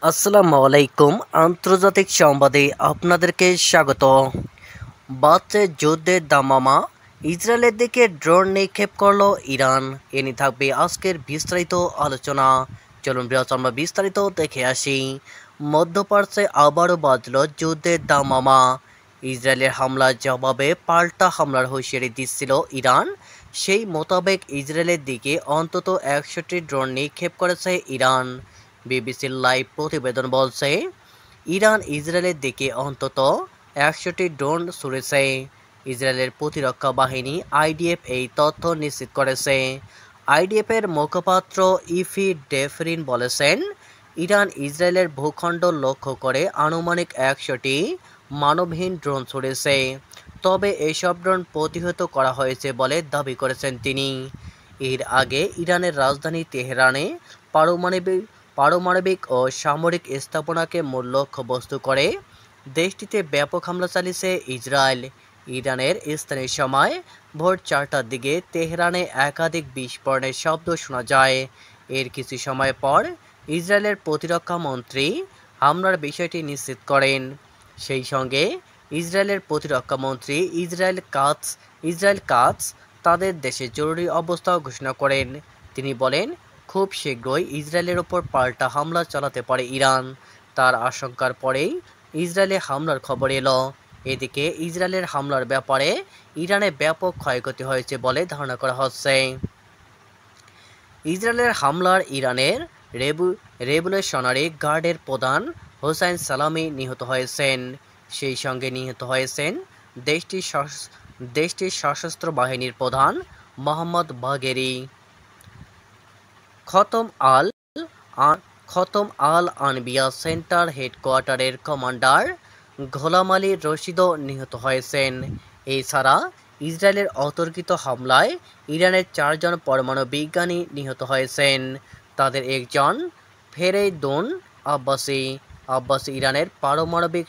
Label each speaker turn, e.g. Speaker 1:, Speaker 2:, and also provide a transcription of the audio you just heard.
Speaker 1: আসসালামু আলাইকুম। আন্তর্জাতিক সংবাদে আপনাদেরকে স্বাগত। বাড়ছে যুদ্ধের দামামা, ইসরায়েলের দিকে ড্রোন নিক্ষেপ করলো ইরান। এ নিয়ে থাকবে আজকের বিস্তারিত আলোচনা। চলুন আমরা বিস্তারিত দেখে আসি। মধ্যপ্রাচ্যে আবারও বাজল যুদ্ধের দামামা। ইসরায়েলের হামলার জবাবে পাল্টা হামলার হুঁশিয়ারি দিচ্ছিল ইরান। সেই মোতাবেক ইসরায়েলের দিকে অন্তত ১০০টি ড্রোন নিক্ষেপ করেছে ইরান। বিবিসির লাইভ প্রতিবেদন বলছে, ইরান ইসরায়েলের দিকে অন্তত ১০০টি ড্রোন ছুড়েছে। ইসরায়েলের প্রতিরক্ষা বাহিনী আইডিএফ এই তথ্য নিশ্চিত করেছে। আইডিএফের মুখপাত্র ইফি ডেফরিন বলেছেন, ইরান ইসরায়েলের ভূখণ্ড লক্ষ্য করে আনুমানিক ১০০টি মানবহীন ড্রোন ছুড়েছে। তবে এসব ড্রোন প্রতিহত করা হয়েছে বলে দাবি করেছেন তিনি। এর আগে ইরানের রাজধানী তেহরানে পারমাণবিক ও সামরিক স্থাপনাকে মূল লক্ষ্যবস্তু করে দেশটিতে ব্যাপক হামলা চালিয়েছে ইসরায়েল। ইরানের স্থানীয় সময় ভোর ৪টার দিকে তেহরানে একাধিক বিস্ফোরণের শব্দ শোনা যায়। এর কিছু সময় পর ইসরায়েলের প্রতিরক্ষা মন্ত্রী হামলার বিষয়টি নিশ্চিত করেন। সেই সঙ্গে ইসরায়েলের প্রতিরক্ষা মন্ত্রী ইসরায়েল কাতস তাদের দেশে জরুরি অবস্থা ঘোষণা করেন। তিনি বলেন, খুব শীঘ্রই ইসরায়েলের ওপর পাল্টা হামলা চালাতে পারে ইরান। তার আশঙ্কার পরেই ইসরায়েলে হামলার খবর এলো। এদিকে ইসরায়েলের হামলার ব্যাপারে ইরানে ব্যাপক ক্ষয়ক্ষতি হয়েছে বলে ধারণা করা হচ্ছে। ইসরায়েলের হামলার ইরানের রেভলিউশনারি গার্ডের প্রধান হোসাইন সালামি নিহত হয়েছেন। সেই সঙ্গে নিহত হয়েছেন দেশটির সশস্ত্র বাহিনীর প্রধান মোহাম্মদ বাঘেরি। খতম আল আনবিয়া সেন্টার হেডকোয়ার্টারের কমান্ডার গোলাম আলী রশিদও নিহত হয়েছেন। এছাড়া ইসরায়েলের অতর্কিত হামলায় ইরানের ৪ জন পরমাণু বিজ্ঞানী নিহত হয়েছেন। তাদের একজন ফেরেইদুন আব্বাসি ইরানের পারমাণবিক